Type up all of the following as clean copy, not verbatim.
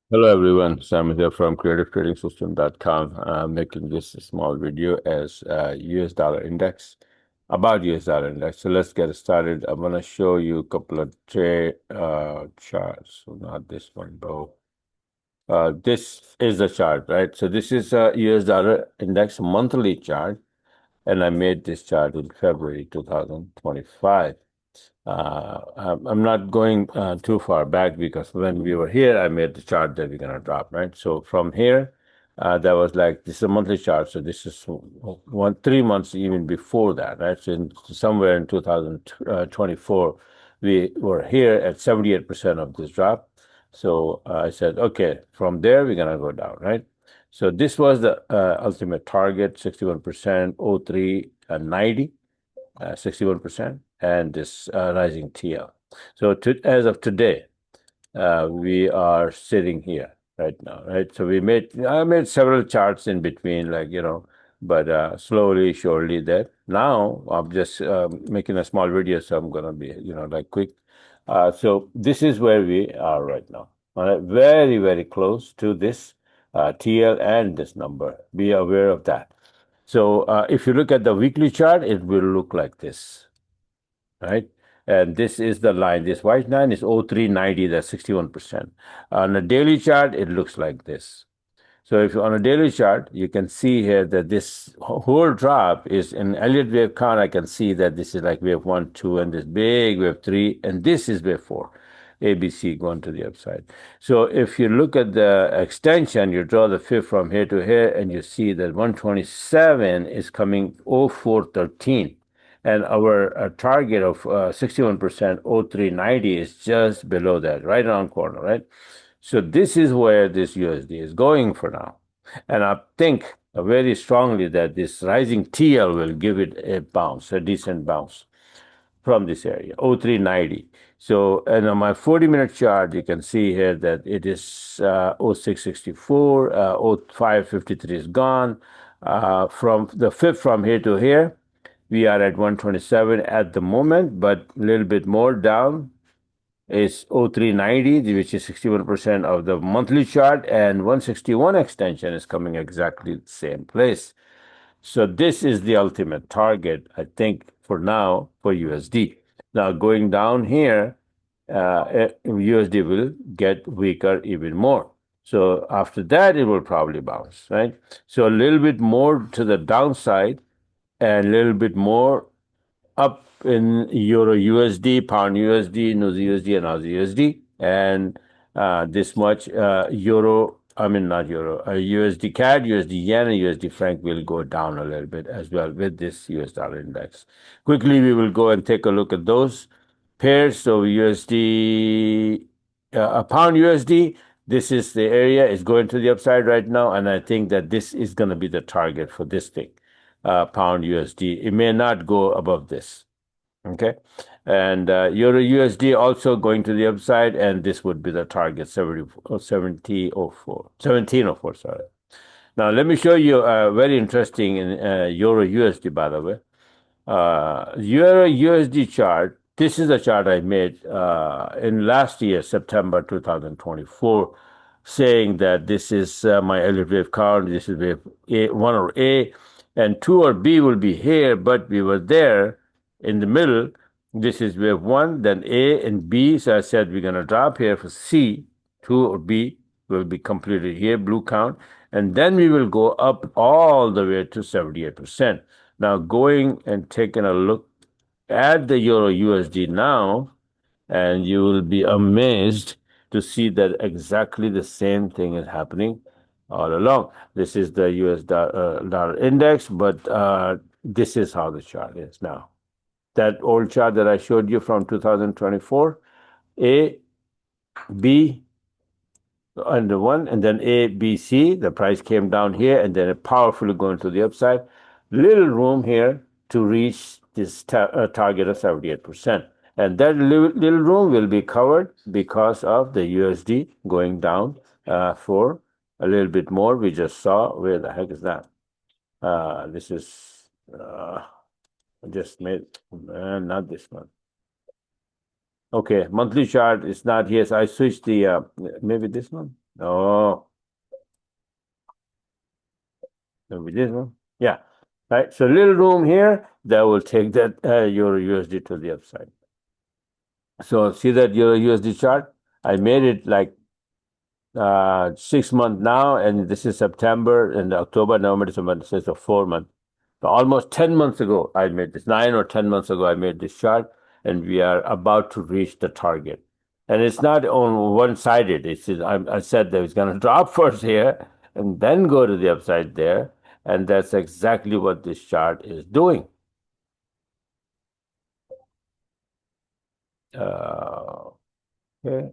Hello everyone, Sam here from creativetrading.system.com. I'm making this a small video as US dollar index, about US dollar index. So let's get started. I'm going to show you a couple of charts. So not this one, though. This is the chart, right? So this is a US dollar index monthly chart, and I made this chart in February 2025. I'm not going too far back because when we were here, I made the chart that we're going to drop, right? So from here, that was like, this is a monthly chart. So this is 3 months even before that, right? So somewhere in 2024, we were here at 78% of this drop. So I said, okay, from there, we're going to go down, right? So this was the ultimate target, 61%, 03, 90. 61%, and this rising TL. So as of today, we are sitting here right now, right? So I made several charts in between, like, but slowly, surely that. Now I'm just making a small video, so I'm gonna be, like quick. So this is where we are right now. All right, very, very close to this TL and this number. Be aware of that. So if you look at the weekly chart, it will look like this, right? And this is the line. This white line is 0390, that's 61%. On a daily chart, it looks like this. So if you're on a daily chart, you can see here that this whole drop is in Elliott wave count. I can see that this is like wave 1, 2, and this big wave 3, and this is wave 4. ABC going to the upside. So if you look at the extension, you draw the fib from here to here, and you see that 127 is coming 0413. And our target of 61%, 0390 is just below that, right around corner, right? So this is where this USD is going for now. And I think very strongly that this rising TL will give it a bounce, a decent bounce from this area, 0390. So, and on my 40-minute chart, you can see here that it is 0664, 0553 is gone. From the fifth from here to here, we are at 127 at the moment, but a little bit more down is 0390, which is 61% of the monthly chart, and 161 extension is coming exactly the same place. So this is the ultimate target, I think, for now for USD. Now going down here, USD will get weaker even more. So after that, it will probably bounce, right? So a little bit more to the downside and a little bit more up in Euro USD, Pound USD, New USD, and Aussie USD, and this much Euro. I mean, not Euro. USD CAD, USD Yen, and USD Franc will go down a little bit as well with this US dollar index. Quickly, we will go and take a look at those pairs. So USD, a Pound USD. This is the area is going to the upside right now, and I think that this is going to be the target for this thing. Pound USD. It may not go above this. Okay. And Euro USD also going to the upside, and this would be the target 1704, sorry. Now, let me show you very interesting in Euro USD, by the way. Euro USD chart. This is a chart I made in last year, September 2024, saying that this is my Elliott wave count. This is wave A1 or A, and 2 or B will be here, but we were there in the middle. This is wave 1, then A and B. So I said we're going to drop here for C, 2 or B will be completed here, blue count, and then we will go up all the way to 78%. Now, going and taking a look at the Euro USD now, and you will be amazed to see that exactly the same thing is happening all along. This is the US dollar index, but this is how the chart is now. That old chart that I showed you from 2024, A, B, under one, and then A, B, C. The price came down here, and then it powerfully going to the upside. Little room here to reach this target of 78%. And that little room will be covered because of the USD going down for a little bit more. We just saw, where the heck is that? This is, I just made, not this one. Okay, monthly chart is not here. So I switched the maybe this one. Oh, maybe this one. Yeah. Right. So little room here that will take that Euro USD to the upside. So see that Euro USD chart? I made it like 6 months now, and this is September and October, November, December. This is a 4 month. So almost 10 months ago, I made this. 9 or 10 months ago, I made this chart, and we are about to reach the target. And it's not on one sided. I said that it's going to drop first here and then go to the upside there, and that's exactly what this chart is doing. Okay.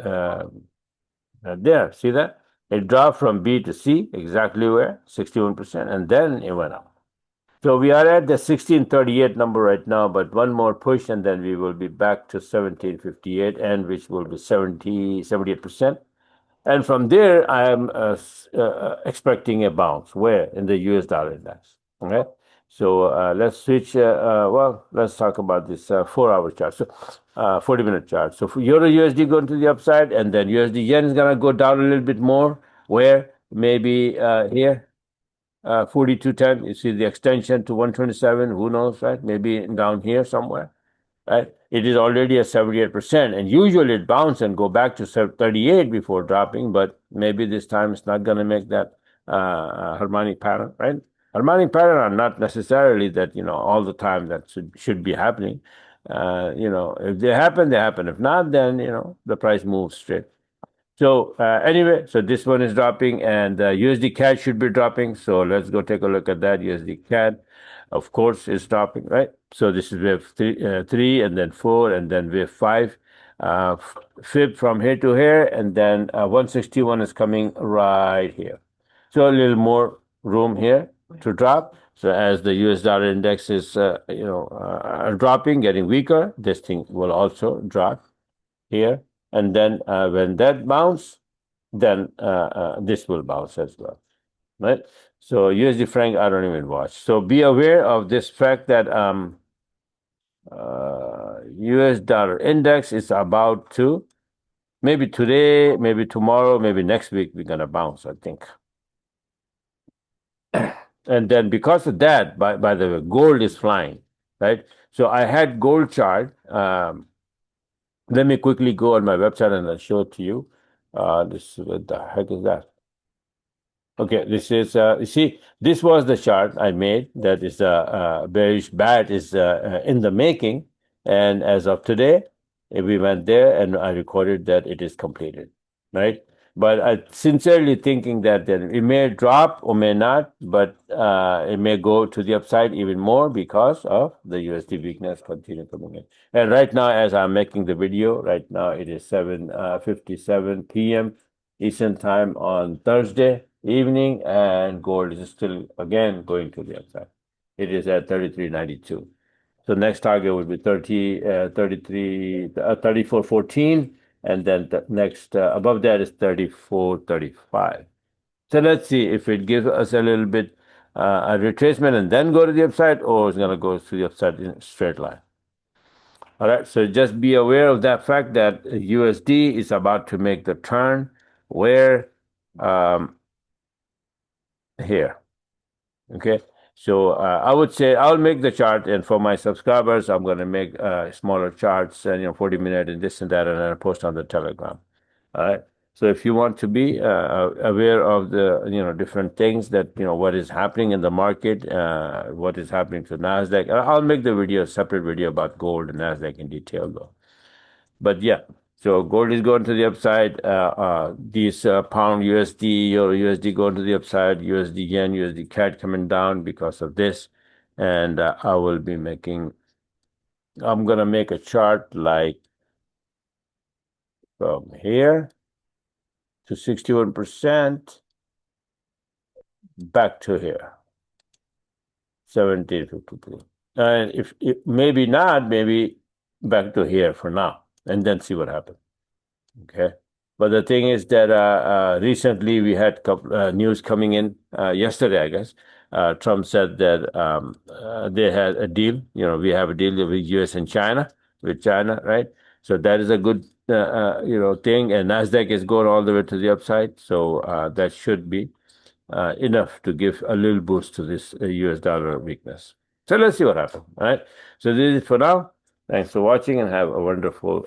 Um, there, see that? It dropped from B to C, exactly where? 61%, and then it went up. So we are at the 1638 number right now, but one more push, and then we will be back to 1758, and which will be 78%. And from there, I am expecting a bounce. Where? In the US dollar index. Okay. So let's switch. Well, let's talk about this 4 hour chart. So 40-minute chart. So for Euro USD going to the upside, and then USD yen is going to go down a little bit more. Where? Maybe here, 42.10. You see the extension to 127. Who knows, right? Maybe down here somewhere. Right? It is already at 78%, and usually it bounce and go back to 38 before dropping, but maybe this time it's not going to make that harmonic pattern, right? Harmonic pattern are not necessarily that, all the time that should be happening. If they happen, they happen. If not, then, the price moves straight. So anyway, so this one is dropping, and USD CAD should be dropping. So let's go take a look at that. USD CAD, of course, is dropping, right? So this is wave three, and then four, and then wave five. Fib from here to here, and then 161 is coming right here. So a little more room here to drop. So as the US dollar index is, dropping, getting weaker, this thing will also drop here. And then when that bounce, then this will bounce as well, right? So USD franc, I don't even watch. So be aware of this fact that US dollar index is about to, maybe today, maybe tomorrow, maybe next week, we're going to bounce, I think. And then because of that, by the way, gold is flying, right? So I had gold chart. Let me quickly go on my website and I'll show it to you. What the heck is that? Okay, this is, you see, this was the chart I made that is bearish bat is in the making. And as of today, we went there and I recorded that it is completed, right? But I sincerely thinking that then it may drop or may not, but it may go to the upside even more because of the USD weakness continue coming in. And right now, as I'm making the video, right now it is 7:57 p.m. Eastern time on Thursday evening, and gold is still again going to the upside. It is at 33.92. So next target would be 34.14, and then the next above that is 34.35. So let's see if it gives us a little bit a retracement and then go to the upside, or it's going to go to the upside in a straight line. All right, so just be aware of that fact that USD is about to make the turn where here. Okay, so I would say I'll make the chart, and for my subscribers, I'm going to make smaller charts, and 40-minute and this and that, and then post on the Telegram. All right. So if you want to be aware of the different things that what is happening in the market, what is happening to Nasdaq, I'll make the video, a separate video about gold and Nasdaq in detail though. But yeah, so gold is going to the upside. These pound USD, Euro USD going to the upside. USD yen, USD CAD coming down because of this. And I will be making. I'm gonna make a chart like from here to 61% back to here, 1753. And if maybe not, maybe back to here for now, and then see what happens. Okay. But the thing is that recently we had news coming in yesterday, I guess. Trump said that they had a deal. We have a deal with U.S. and China with China, right? So that is a good thing, and Nasdaq is going all the way to the upside, so that should be enough to give a little boost to this US dollar weakness. So let's see what happens. All right. So this is for now. Thanks for watching and have a wonderful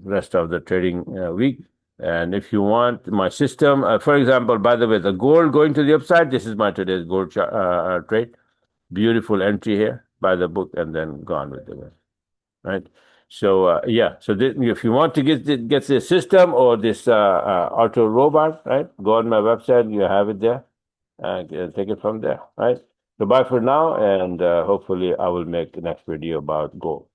rest of the trading week. And if you want my system, for example, by the way, the gold going to the upside, this is my today's gold trade. Beautiful entry here by the book and then gone with the wind. Right. So yeah, so if you want to get the system or this auto robot, right, go on my website. You have it there and take it from there. Right. So bye for now, and hopefully I will make the next video about gold.